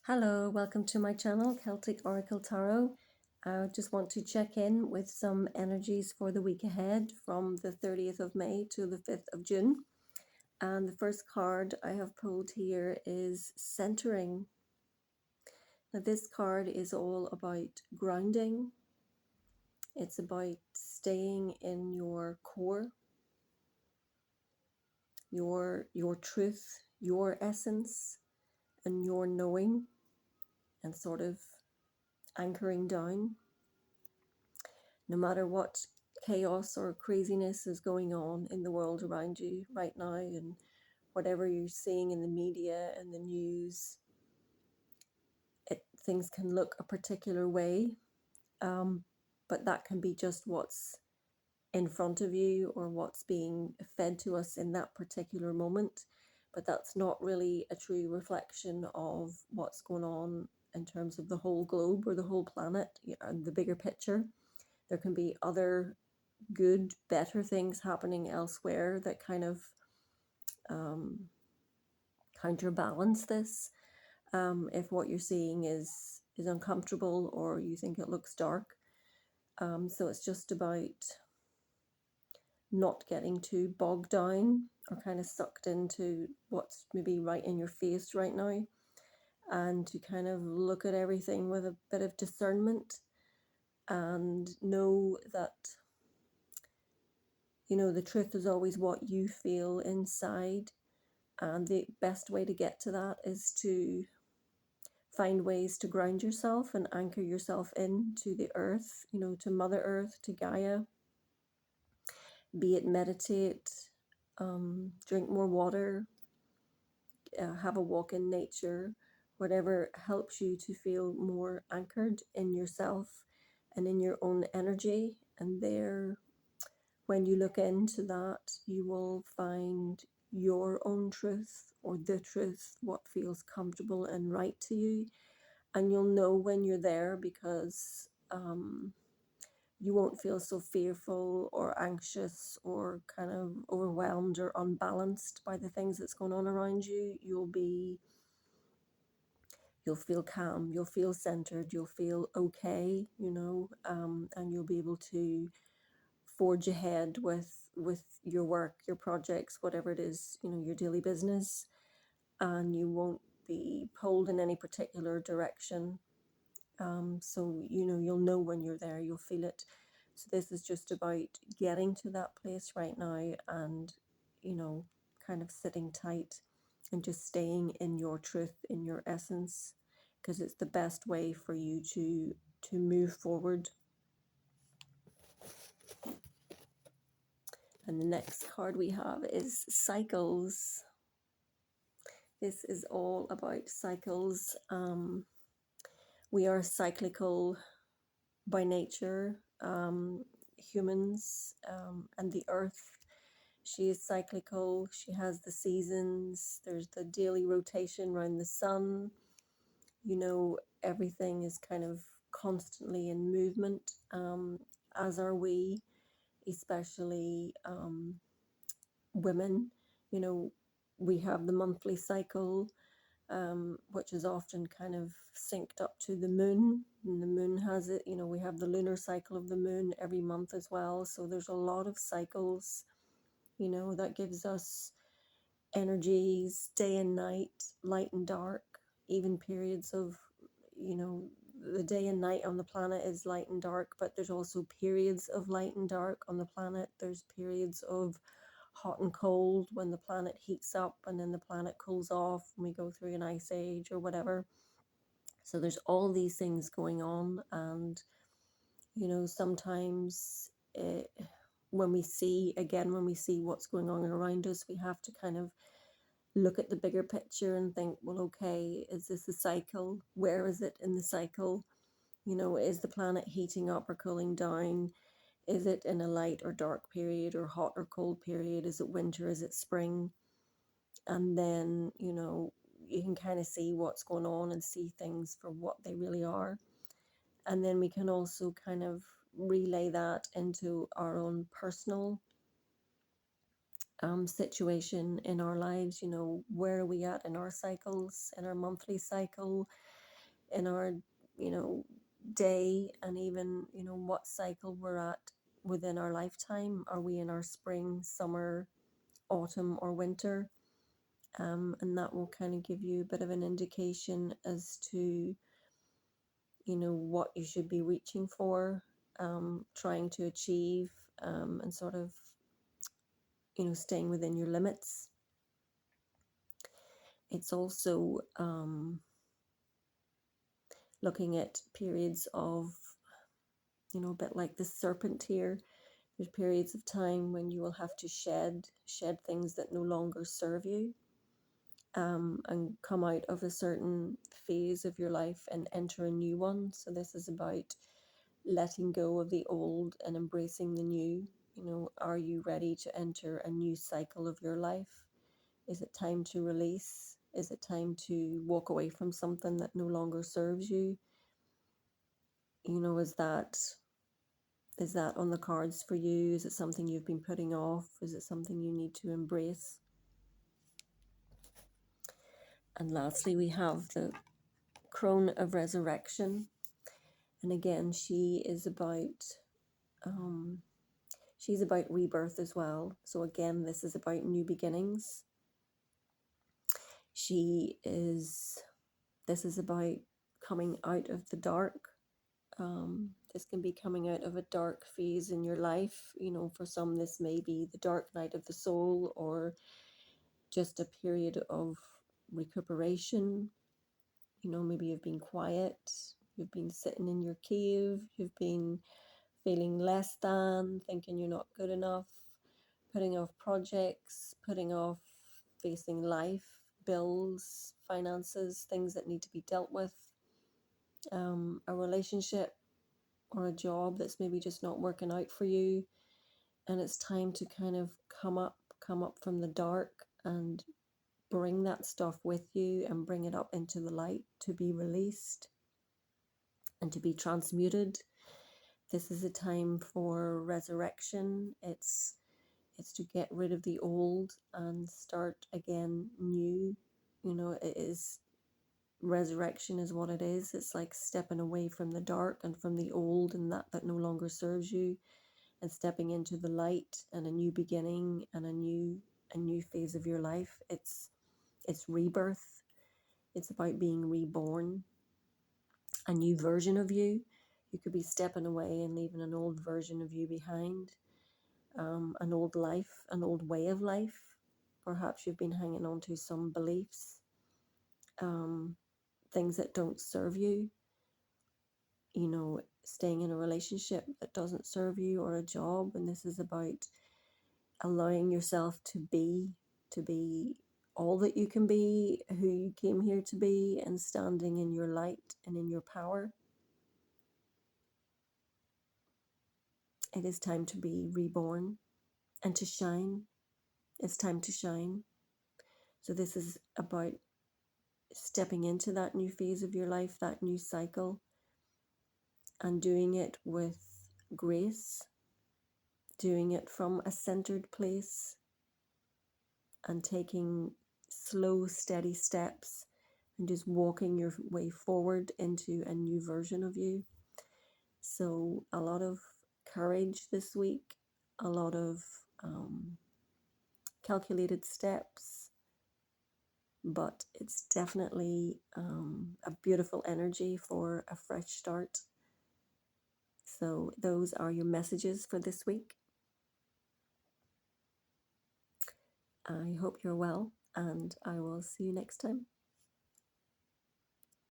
Hello, welcome to my channel, Celtic Oracle Tarot. I just want to check in with some energies for the week ahead from the 30th of May to the 5th of June. And the first card I have pulled here is Centering. Now, this card is all about grounding. It's about staying in your core, your truth, your essence, and your knowing, and sort of anchoring down. No matter what chaos or craziness is going on in the world around you right now, and whatever you're seeing in the media and the news, things can look a particular way, but that can be just what's in front of you or what's being fed to us in that particular moment. But that's not really a true reflection of what's going on in terms of the whole globe or the whole planet and the bigger picture. There can be other good, better things happening elsewhere that kind of counterbalance this. If what you're seeing is uncomfortable or you think it looks dark. So it's just about not getting too bogged down or kind of sucked into what's maybe right in your face right now, and to kind of look at everything with a bit of discernment and know that the truth is always what you feel inside, and the best way to get to that is to find ways to ground yourself and anchor yourself into the earth, to Mother Earth, to Gaia. Be it meditate, drink more water, have a walk in nature, whatever helps you to feel more anchored in yourself and in your own energy. And there, when you look into that, you will find your own truth, or the truth, what feels comfortable and right to you. And you'll know when you're there, because you won't feel so fearful or anxious or kind of overwhelmed or unbalanced by the things that's going on around you. You'll feel calm, you'll feel centered, you'll feel okay, and you'll be able to forge ahead with your work, your projects, whatever it is, your daily business, and you won't be pulled in any particular direction. So you'll know when you're there, you'll feel it. So this is just about getting to that place right now, and kind of sitting tight and just staying in your truth, in your essence, because it's the best way for you to move forward. And the next card we have is cycles. This is all about cycles. We are cyclical by nature, humans, and the earth. She is cyclical. She has the seasons. There's the daily rotation around the sun. Everything is kind of constantly in movement, as are we, especially women. We have the monthly cycle, which is often kind of synced up to the moon, and the moon has it. We have the lunar cycle of the moon every month as well. So there's a lot of cycles, that gives us energies, day and night, light and dark, even periods of, the day and night on the planet is light and dark, but there's also periods of light and dark on the planet. There's periods of hot and cold, when the planet heats up and then the planet cools off and we go through an ice age or whatever. So there's all these things going on, and sometimes when we see what's going on around us, we have to kind of look at the bigger picture and think, well, okay, is this a cycle? Where is it in the cycle? Is the planet heating up or cooling down? Is it in a light or dark period, or hot or cold period? Is it winter? Is it spring? And then, you can kind of see what's going on and see things for what they really are. And then we can also kind of relay that into our own personal situation in our lives. Where are we at in our cycles, in our monthly cycle? in our, day, and even, what cycle we're at within our lifetime. Are we in our spring, summer, autumn, or winter? And that will kind of give you a bit of an indication as to, what you should be reaching for, trying to achieve, and sort of, staying within your limits. It's also looking at periods of, a bit like the serpent here. There's periods of time when you will have to shed things that no longer serve you, and come out of a certain phase of your life and enter a new one. So this is about letting go of the old and embracing the new. Are you ready to enter a new cycle of your life? Is it time to release? Is it time to walk away from something that no longer serves you? Is that on the cards for you? Is it something you've been putting off? Is it something you need to embrace? And lastly, we have the crone of resurrection. And again, she's about rebirth as well. So again, this is about new beginnings. This is about coming out of the dark. This can be coming out of a dark phase in your life. For some, this may be the dark night of the soul, or just a period of recuperation. Maybe you've been quiet, you've been sitting in your cave, you've been feeling less than, thinking you're not good enough, putting off projects, putting off facing life, bills, finances, things that need to be dealt with, a relationship or a job that's maybe just not working out for you. And it's time to kind of come up from the dark and bring that stuff with you and bring it up into the light to be released and to be transmuted. This is a time for resurrection. It's to get rid of the old and start again new. Resurrection is what it is. It's like stepping away from the dark and from the old and that no longer serves you, and stepping into the light and a new beginning and a new phase of your life. It's rebirth. It's about being reborn, a new version of you. You could be stepping away and leaving an old version of you behind, an old life, an old way of life. Perhaps you've been hanging on to some beliefs, things that don't serve you, staying in a relationship that doesn't serve you, or a job. And this is about allowing yourself to be all that you can be, who you came here to be, and standing in your light and in your power. It is time to be reborn and to shine. It's time to shine. So this is about stepping into that new phase of your life, that new cycle, and doing it with grace, doing it from a centered place, and taking slow, steady steps, and just walking your way forward into a new version of you. So a lot of courage this week, a lot of calculated steps, but it's definitely a beautiful energy for a fresh start. So those are your messages for this week. I hope you're well, and I will see you next time.